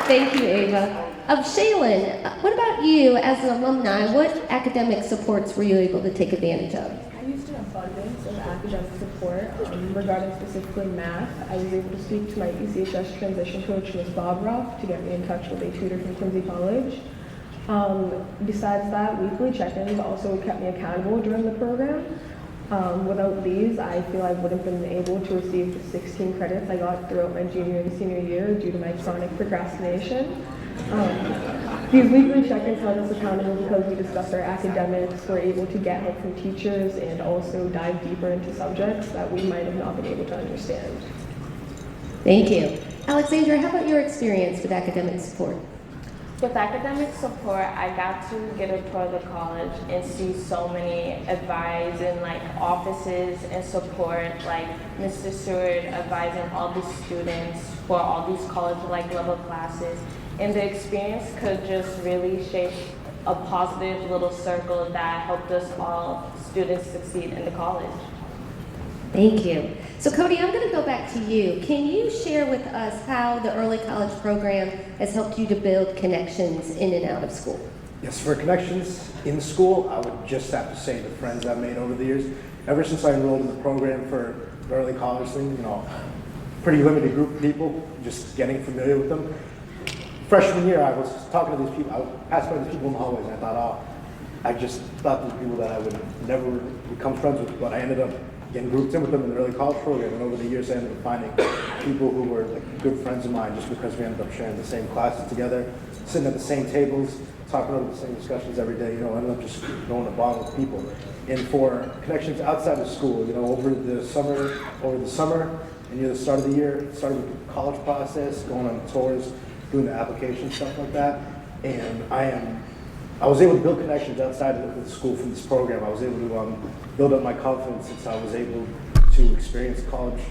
Thank you, Ava. Shaylin, what about you as an alumni? What academic supports were you able to take advantage of? I used an abundance of academic support regarding specifically math. I was able to speak to my ECHS transition coach, Ms. Bobroff, to get me in touch with a tutor from Quincy College. Besides that, weekly check-ins also kept me accountable during the program. Without these, I feel I wouldn't have been able to receive the 16 credits I got throughout my junior and senior year due to my chronic procrastination. These weekly check-ins held us accountable because we discussed our academics, were able to get help from teachers, and also dive deeper into subjects that we might have not been able to understand. Thank you. Alexandra, how about your experience with academic support? With academic support, I got to get a tour of the college and see so many advice and offices and support, like Mr. Stewart advising all the students for all these college level classes. And the experience could just really shape a positive little circle that helped us all students succeed in the college. Thank you. So Cody, I'm going to go back to you. Can you share with us how the early college program has helped you to build connections in and out of school? Yes, for connections in school, I would just have to say the friends I've made over the years. Ever since I enrolled in the program for the early college thing, pretty limited group of people, just getting familiar with them. Freshman year, I was talking to these people, I passed by these people in the hallways, and I thought, I just thought these people that I would never become friends with, but I ended up getting grouped in with them in the early college program, and over the years I ended up finding people who were good friends of mine just because we ended up sharing the same classes together, sitting at the same tables, talking over the same discussions every day, ended up just going to bond with people. And for connections outside of school, over the summer and near the start of the year, started with the college process, going on tours, doing the application, stuff like that. And I was able to build connections outside of the school from this program. I was able to build up my confidence since I was able to experience college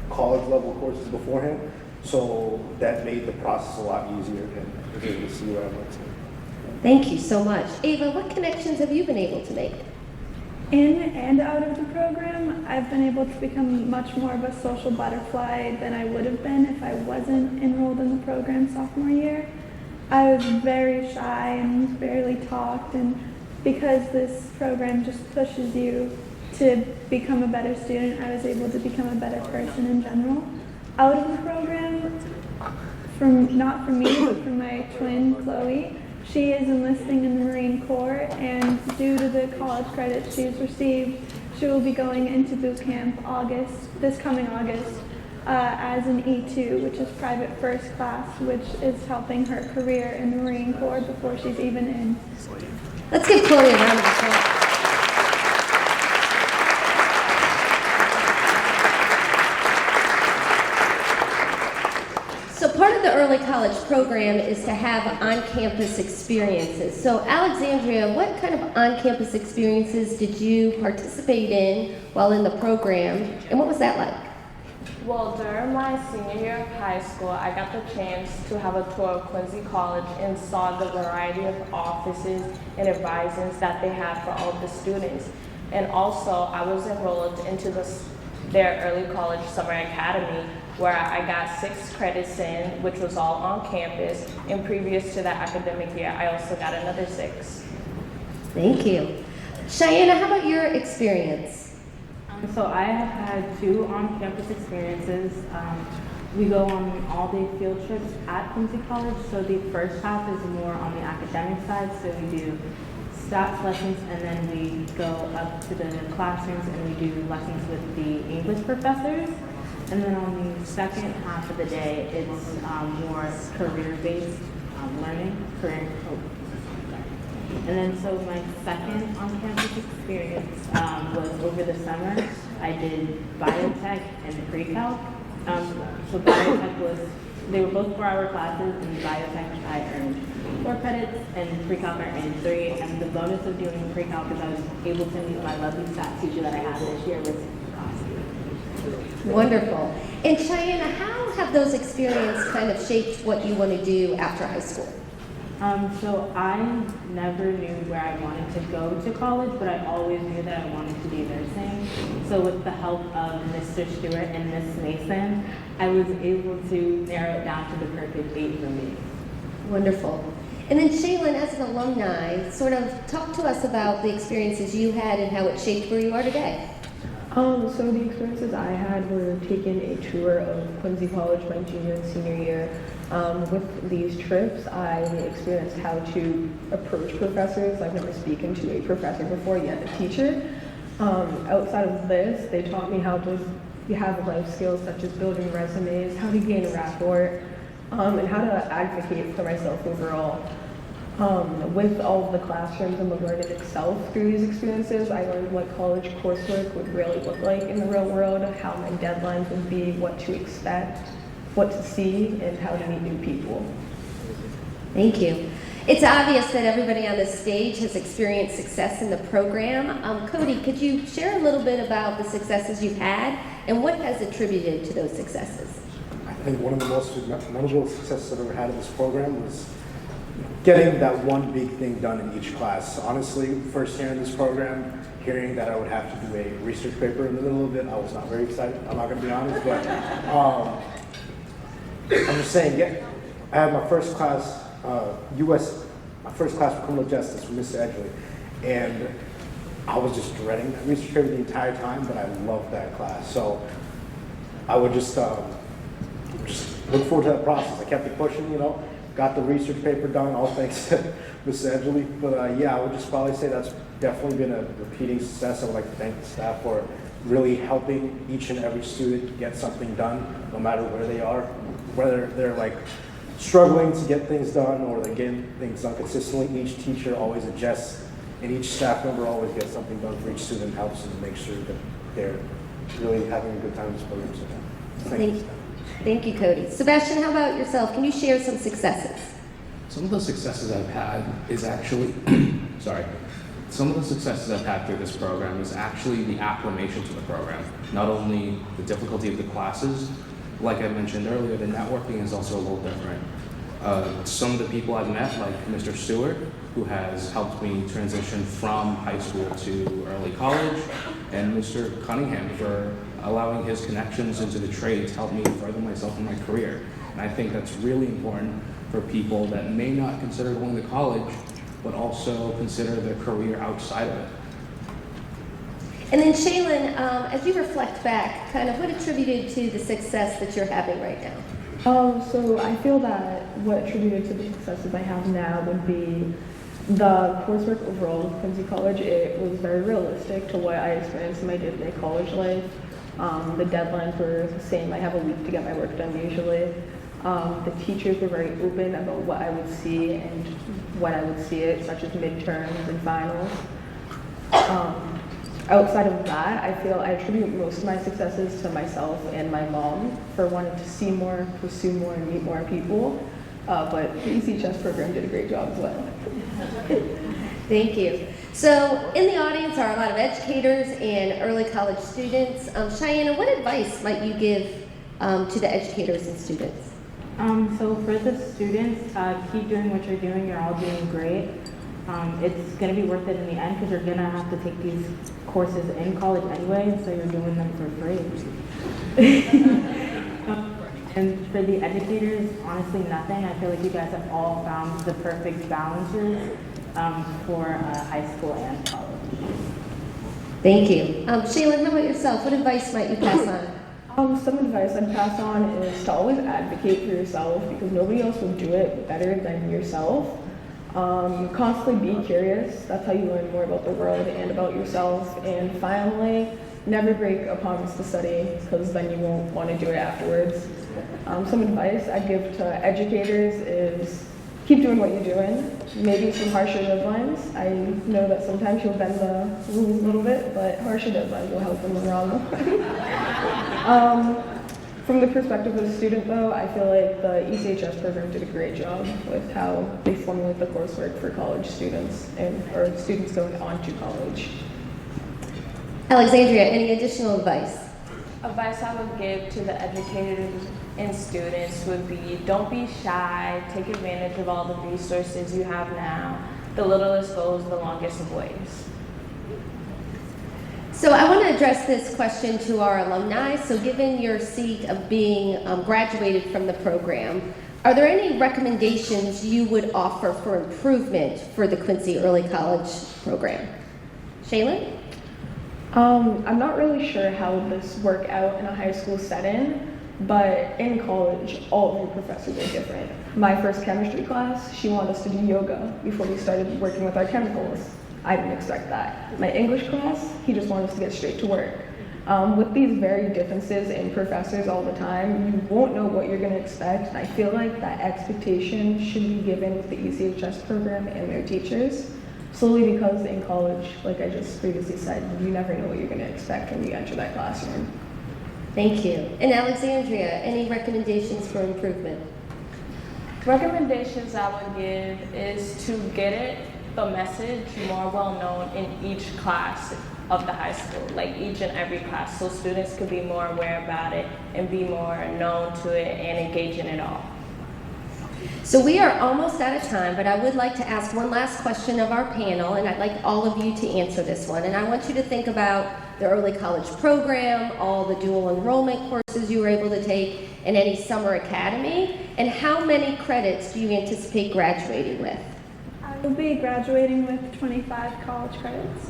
level courses beforehand. So that made the process a lot easier and I was able to see where I went to. Thank you so much. Ava, what connections have you been able to make? In and out of the program, I've been able to become much more of a social butterfly than I would have been if I wasn't enrolled in the program sophomore year. I was very shy and barely talked, and because this program just pushes you to become a better student, I was able to become a better person in general. Out of the program, not for me, but for my twin, Chloe, she is enlisting in the Marine Corps, and due to the college credits she's received, she will be going into boot camp this coming August, as an E2, which is private first class, which is helping her career in the Marine Corps before she's even in. Let's give Chloe a round of applause. So part of the early college program is to have on-campus experiences. So Alexandria, what kind of on-campus experiences did you participate in while in the program, and what was that like? Well, during my senior year of high school, I got the chance to have a tour of Quincy College and saw the variety of offices and advisors that they have for all of the students. And also, I was enrolled into their early college summer academy, where I got 6 credits in, which was all on campus. And previous to that academic year, I also got another 6. Thank you. Cheyenne, how about your experience? So I have had 2 on-campus experiences. We go on all-day field trips at Quincy College. So the first half is more on the academic side. So we do stats lessons, and then we go up to the classrooms and we do lessons with the English professors. And then on the second half of the day, it's more career-based learning, And then so my second on-campus experience was over the summer. I did biotech and pre-calc. So biotech was they were both 4-hour classes. In biotech, I earned 4 credits, and pre-calc I earned 3. And the bonus of doing pre-calc is I was able to meet my lovely stats teacher that I had this year with costume. Wonderful. And Cheyenne, how have those experiences kind of shaped what you want to do after high school? So I never knew where I wanted to go to college, but I always knew that I wanted to be nursing. So with the help of Mr. Stewart and Miss Mason, I was able to narrow it down to the perfect 8 for me. Wonderful. And then Shaylin, as an alumni, sort of talk to us about the experiences you had and how it shaped where you are today. So the experiences I had were taking a tour of Quincy College my junior and senior year. With these trips, I experienced how to approach professors. I've never spoken to a professor before, yet a teacher. Outside of this, they taught me how to have life skills such as building resumes, how to gain a rapport, and how to advocate for myself overall. With all of the classrooms and the learning itself through these experiences, I learned what college coursework would really look like in the real world, how my deadlines would be, what to expect, what to see, and how to meet new people. Thank you. It's obvious that everybody on this stage has experienced success in the program. Cody, could you share a little bit about the successes you've had and what has attributed to those successes? I think one of the most memorable successes I've ever had in this program was getting that one big thing done in each class. Honestly, first year in this program, hearing that I would have to do a research paper in the middle of it, I was not very excited. I'm not going to be honest, but I'm just saying, I had my first class, my first class for criminal justice with Mr. Edgley, and I was just dreading that research paper the entire time, but I loved that class. So I would just look forward to that process. I kept it pushing, got the research paper done, all thanks to Mr. Edgley. But yeah, I would just probably say that's definitely been a repeating success. I would like to thank the staff for really helping each and every student get something done, no matter where they are, whether they're like struggling to get things done or they're getting things done consistently. Each teacher always adjusts, and each staff member always gets something done for each student, helps them make sure that they're really having a good time in this program. So thank you. Thank you, Cody. Sebastian, how about yourself? Can you share some successes? Some of the successes I've had is actually, some of the successes I've had through this program is actually the acclimation to the program. Not only the difficulty of the classes, like I mentioned earlier, the networking is also a little different. Some of the people I've met, like Mr. Stewart, who has helped me transition from high school to early college, and Mr. Cunningham for allowing his connections into the trades help me further myself in my career. And I think that's really important for people that may not consider going to college, but also consider their career outside of it. And then Shaylin, as you reflect back, kind of what attributed to the success that you're having right now? So I feel that what attributed to the successes I have now would be the coursework overall with Quincy College. It was very realistic to what I experienced in my day-to-day college life. The deadlines were the same. I have a week to get my work done usually. The teachers were very open about what I would see and when I would see it, such as midterms and finals. Outside of that, I feel I attribute most of my successes to myself and my mom for wanting to see more, pursue more, and meet more people. But the ECHS program did a great job as well. Thank you. So in the audience are a lot of educators and early college students. Cheyenne, what advice might you give to the educators and students? So for the students, keep doing what you're doing. You're all doing great. It's going to be worth it in the end because you're going to have to take these courses in college anyway, so you're doing them for free. And for the educators, honestly nothing. I feel like you guys have all found the perfect balances for high school and college. Thank you. Shaylin, how about yourself? What advice might you pass on? Some advice I'd pass on is to always advocate for yourself because nobody else will do it better than yourself. Constantly be curious. That's how you learn more about the world and about yourself. And finally, never break a promise to study because then you won't want to do it afterwards. Some advice I'd give to educators is keep doing what you're doing. Maybe some harsher deadlines. I know that sometimes you'll bend the rules a little bit, but harsher deadlines will help in the wrong way. From the perspective of the student, though, I feel like the ECHS program did a great job with how they formulate the coursework for college students or students going on to college. Alexandria, any additional advice? Advice I would give to the educators and students would be, don't be shy, take advantage of all the resources you have now. The littlest goes the longest of ways. So I want to address this question to our alumni. So given your seat of being graduated from the program, are there any recommendations you would offer for improvement for the Quincy Early College program? Shaylin? I'm not really sure how this work out in a high school setting, but in college, all of your professors are different. My first chemistry class, she wanted us to do yoga before we started working with our chemicals. I didn't expect that. My English class, he just wanted us to get straight to work. With these very differences in professors all the time, you won't know what you're going to expect. And I feel like that expectation should be given with the ECHS program and their teachers. Solely because in college, like I just previously said, you never know what you're going to expect when you enter that classroom. Thank you. And Alexandria, any recommendations for improvement? Recommendations I would give is to get the message more well known in each class of the high school, like each and every class, so students could be more aware about it and be more known to it and engage in it all. So we are almost out of time, but I would like to ask one last question of our panel, and I'd like all of you to answer this one. And I want you to think about the early college program, all the dual enrollment courses you were able to take, and any summer academy, and how many credits do you anticipate graduating with? I will be graduating with 25 college credits.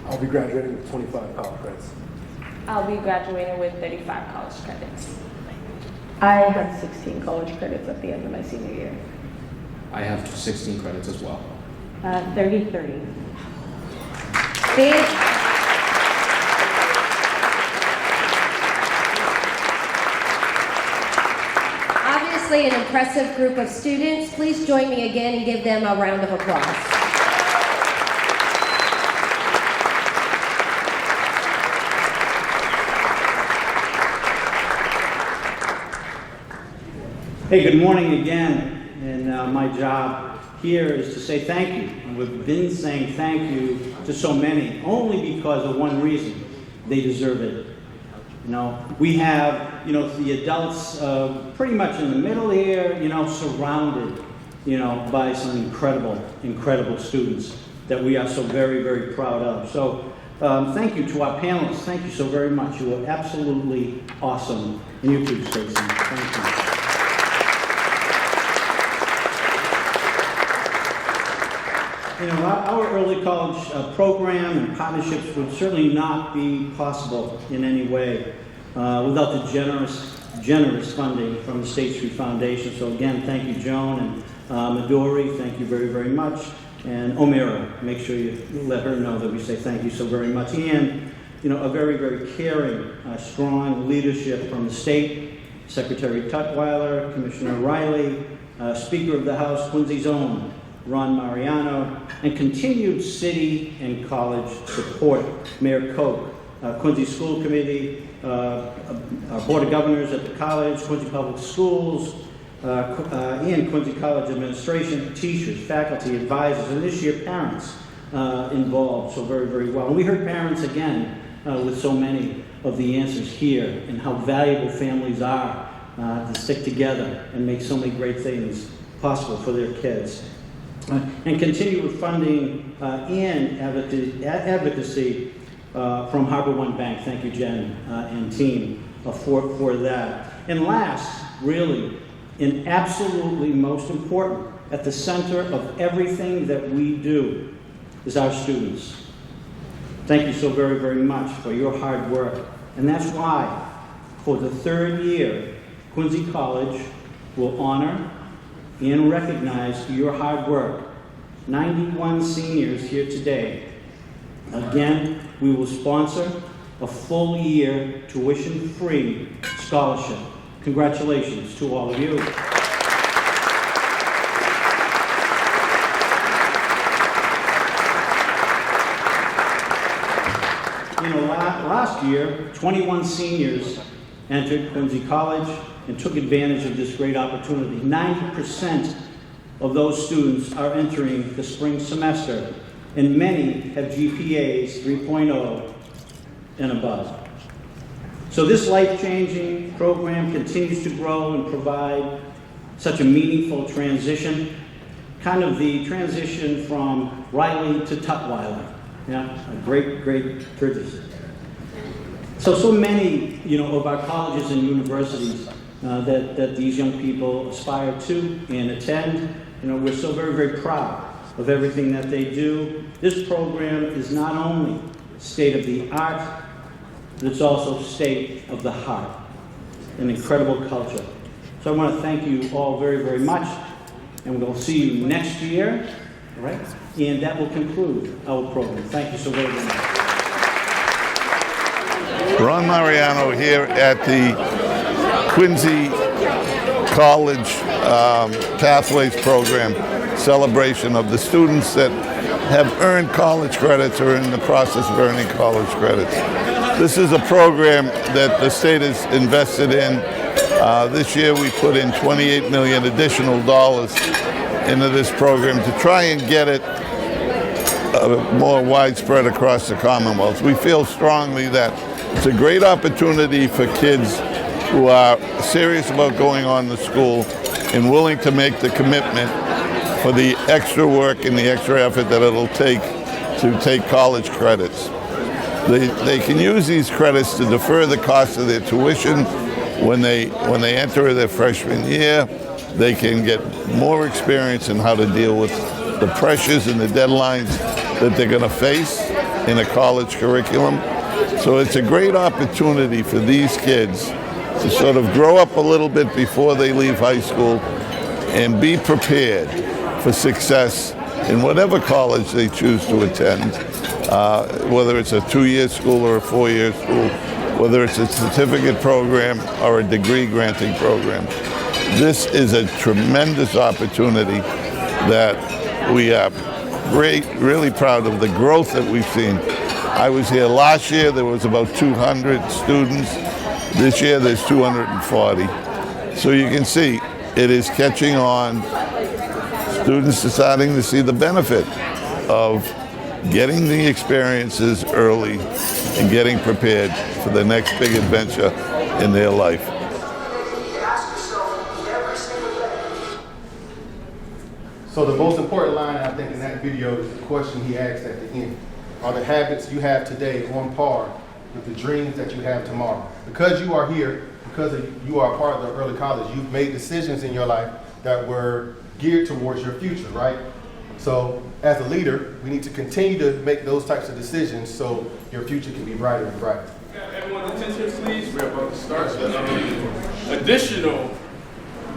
I'll be graduating with 25 college credits. I'll be graduating with 35 college credits. I had 16 college credits at the end of my senior year. I have 16 credits as well. 30-30. Obviously an impressive group of students. Please join me again and give them a round of applause. Hey, good morning again. And my job here is to say thank you. And we've been saying thank you to so many, only because of one reason: they deserve it. You know, we have, the adults pretty much in the middle here, surrounded, by some incredible students that we are so very, very proud of. So thank you to our panelists. Thank you so very much. You were absolutely awesome. And you too, Stacy. Thank you. Our early college program and partnerships would certainly not be possible in any way without the generous funding from the State Street Foundation. So again, thank you, Joan, and Midori, thank you very, very much. And Omira, make sure you let her know that we say thank you so very much. And, a very, very caring, strong leadership from the state, Secretary Tutwiler, Commissioner Riley, Speaker of the House, Quincy's own Ron Mariano, and continued city and college support. Mayor Koch, Quincy School Committee, our Board of Governors at the college, Quincy Public Schools, and Quincy College Administration, teachers, faculty, advisors, and this year parents involved so very, very well. And we heard parents again with so many of the answers here and how valuable families are to stick together and make so many great things possible for their kids. And continue with funding and advocacy from Harbor One Bank. Thank you, Jen and team, for that. And last, really, and absolutely most important, at the center of everything that we do is our students. Thank you so very, very much for your hard work. And that's why, for the third year, Quincy College will honor and recognize your hard work. 91 seniors here today. Again, we will sponsor a full year tuition-free scholarship. Congratulations to all of you. Last year, 21 seniors entered Quincy College and took advantage of this great opportunity. 90% of those students are entering the spring semester, and many have GPAs 3.0 and above. So this life-changing program continues to grow and provide such a meaningful transition, kind of the transition from Riley to Tutwiler. Yeah, a great transition. So many, of our colleges and universities that these young people aspire to and attend. We're so very, very proud of everything that they do. This program is not only state of the art, but it's also state of the heart, an incredible culture. So I want to thank you all very, very much, and we'll see you next year, all right? And that will conclude our program. Thank you so very much. Ron Mariano here at the Quincy College Pathways Program celebration of the students that have earned college credits or are in the process of earning college credits. This is a program that the state has invested in. This year we put in $28 million additional dollars into this program to try and get it more widespread across the Commonwealth. We feel strongly that it's a great opportunity for kids who are serious about going on to school and willing to make the commitment for the extra work and the extra effort that it'll take to take college credits. They can use these credits to defer the cost of their tuition when they enter their freshman year. They can get more experience in how to deal with the pressures and the deadlines that they're going to face in a college curriculum. So it's a great opportunity for these kids to sort of grow up a little bit before they leave high school and be prepared for success in whatever college they choose to attend, whether it's a 2-year school or a 4-year school, whether it's a certificate program or a degree granting program. This is a tremendous opportunity that we are really proud of the growth that we've seen. I was here last year, there was about 200 students. This year there's 240. So you can see it is catching on. Students are starting to see the benefit of getting the experiences early and getting prepared for the next big adventure in their life. So the most important line, I think, in that video is the question he asked at the end. Are the habits you have today on par with the dreams that you have tomorrow? Because you are here, because you are part of the early college, you've made decisions in your life that were geared towards your future, right? So as a leader, we need to continue to make those types of decisions so your future can be brighter and brighter. Everyone's attention, please. We're about to start the additional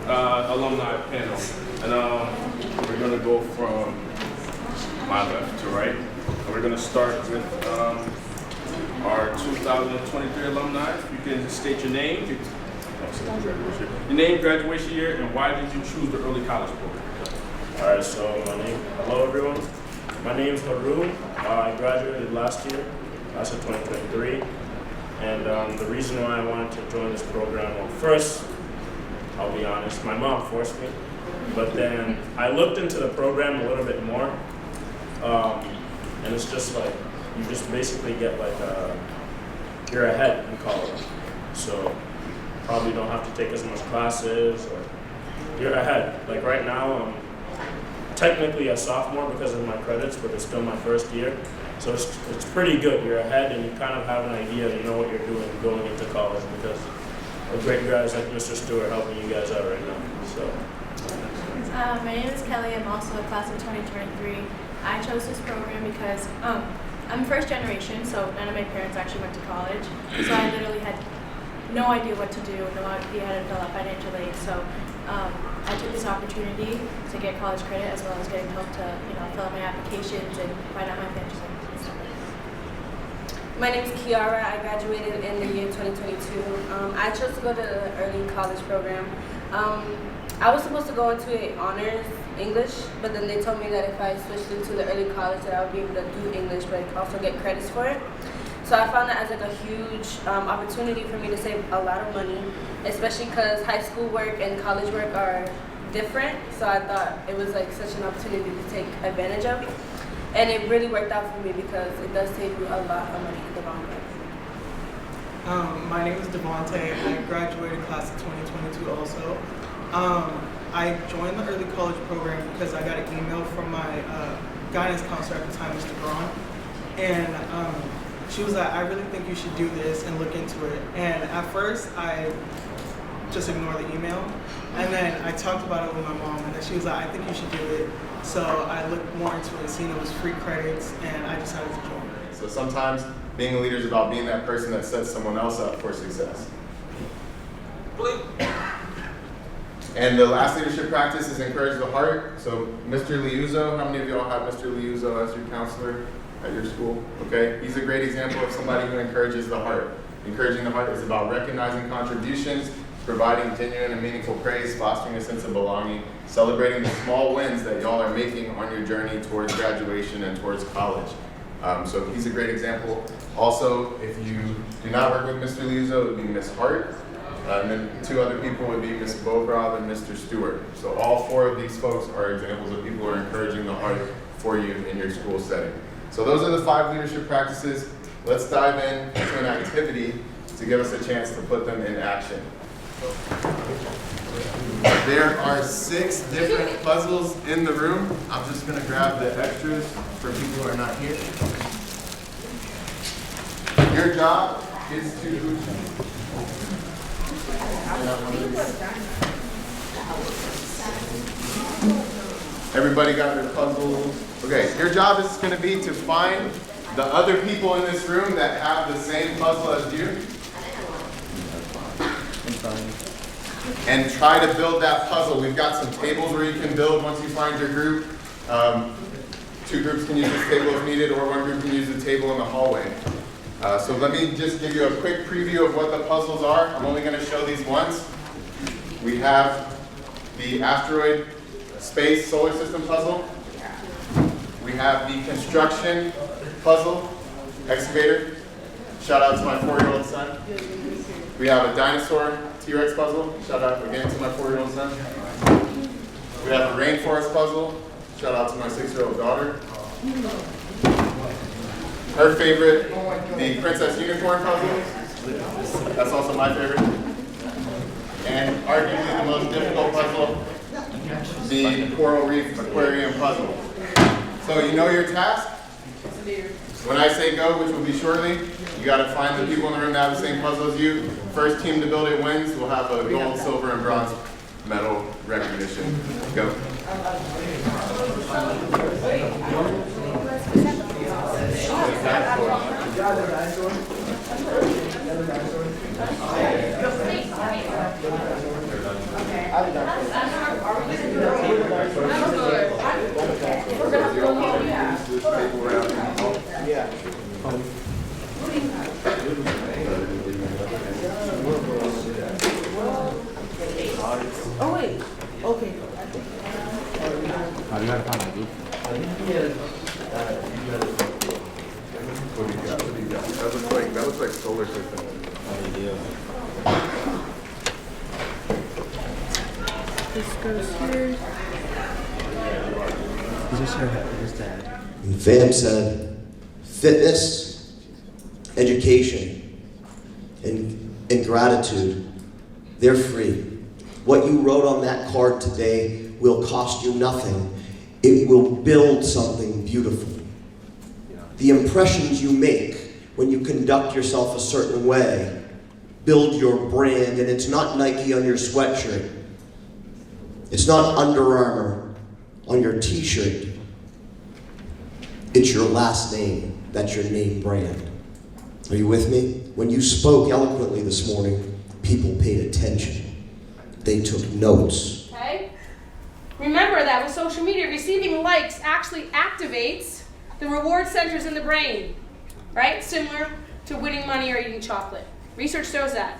alumni panel. And we're going to go from my left to right. And we're going to start with our 2023 alumni. You can state your name, graduation year, and why did you choose the early college program? All right, so hello everyone. My name is Haroon. I graduated last year, class of 2023. And the reason why I wanted to join this program, well, first, I'll be honest, my mom forced me. But then I looked into the program a little bit more. And it's just like, you just basically get like you're ahead in college. So probably don't have to take as much classes, or you're ahead. Like right now, I'm technically a sophomore because of my credits, but it's still my first year. So it's pretty good. You're ahead and you kind of have an idea, you know what you're doing going into college, because of great guys like Mr. Stewart helping you guys out right now. So. My name is Kelly. I'm also a class of 2023. I chose this program because I'm first generation, so none of my parents actually went to college. So I literally had no idea what to do, no idea how to fill out financial aid. So I took this opportunity to get college credit as well as getting help to fill out my applications and find out my financial aid and stuff. My name is Kiara. I graduated in the year 2022. I chose to go to the early college program. I was supposed to go into an honors English, but then they told me that if I switched into the early college that I would be able to do English but also get credits for it. So So I found that as like a huge opportunity for me to save a lot of money, especially because high school work and college work are different. So I thought it was like such an opportunity to take advantage of. And it really worked out for me because it does save you a lot of money in the long run. My name is Devontae. I graduated class of 2022 also. I joined the early college program because I got an email from my guidance counselor at the time, Mr. Braun. And she was like, I really think you should do this and look into it. And at first, I just ignored the email. And then I talked about it with my mom, and then she was like, I think you should do it. So I looked more into it and seen it was free credits, and I decided to join. So sometimes being a leader is about being that person that sets someone else up for success. And the last leadership practice is encourage the heart. So Mr. Liuzzo, how many of y'all have Mr. Liuzzo as your counselor at your school? Okay, he's a great example of somebody who encourages the heart. Encouraging the heart is about recognizing contributions, providing genuine and meaningful praise, fostering a sense of belonging, celebrating the small wins that y'all are making on your journey towards graduation and towards college. So he's a great example. Also, if you do not work with Mr. Liuzzo, it would be Miss Hart. And then 2 other people would be Ms. Bogrov and Mr. Stewart. So all 4 of these folks are examples of people who are encouraging the heart for you in your school setting. So those are the 5 leadership practices. Let's dive into an activity to give us a chance to put them in action. There are 6 different puzzles in the room. I'm just going to grab the extras for people who are not here. Your job is to... Everybody got their puzzles? Okay, your job is going to be to find the other people in this room that have the same puzzle as you. And try to build that puzzle. We've got some tables where you can build once you find your group. 2 groups can use this table if needed, or 1 group can use the table in the hallway. So let me just give you a quick preview of what the puzzles are. I'm only going to show these once. We have the asteroid space solar system puzzle. We have the construction puzzle, excavator. Shout out to my 4-year-old son. We have a dinosaur T-Rex puzzle. Shout out again to my 4-year-old son. We have a rainforest puzzle. Shout out to my 6-year-old daughter. Her favorite, the Princess Unicorn puzzle. That's also my favorite. And arguably the most difficult puzzle, the Coral Reef Aquarium puzzle. So you know your task? When I say go, which will be shortly, you got to find the people in the room that have the same puzzle as you. First team to build it wins. We'll have a gold, silver, and bronze medal recognition. Go. Oh wait, okay. You gotta find a group. What do you got? That looks like solar system. This goes here. Is this her head? Is that? Van said, fitness, education, and gratitude, they're free. What you wrote on that card today will cost you nothing. It will build something beautiful. The impressions you make when you conduct yourself a certain way build your brand, and it's not Nike on your sweatshirt. It's not Under Armour on your t-shirt. It's your last name. That's your name brand. Are you with me? When you spoke eloquently this morning, people paid attention. They took notes. Okay? Remember that with social media, receiving likes actually activates the reward centers in the brain, right? Similar to winning money or eating chocolate. Research shows that.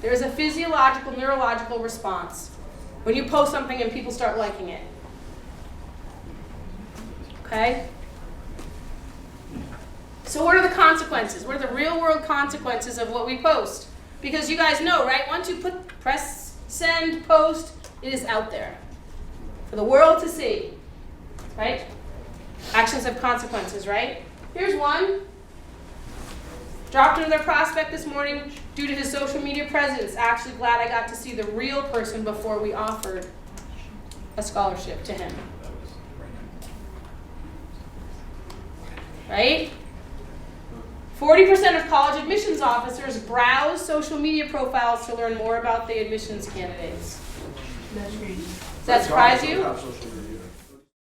There is a physiological, neurological response when you post something and people start liking it. Okay? So what are the consequences? What are the real world consequences of what we post? Because you guys know, right? Once you press send, post, it is out there for the world to see, right? Actions have consequences, right? Here's one. Dropped into their prospect this morning due to his social media presence. Actually glad I got to see the real person before we offered a scholarship to him. Right? 40% of college admissions officers browse social media profiles to learn more about the admissions candidates. Does that surprise you?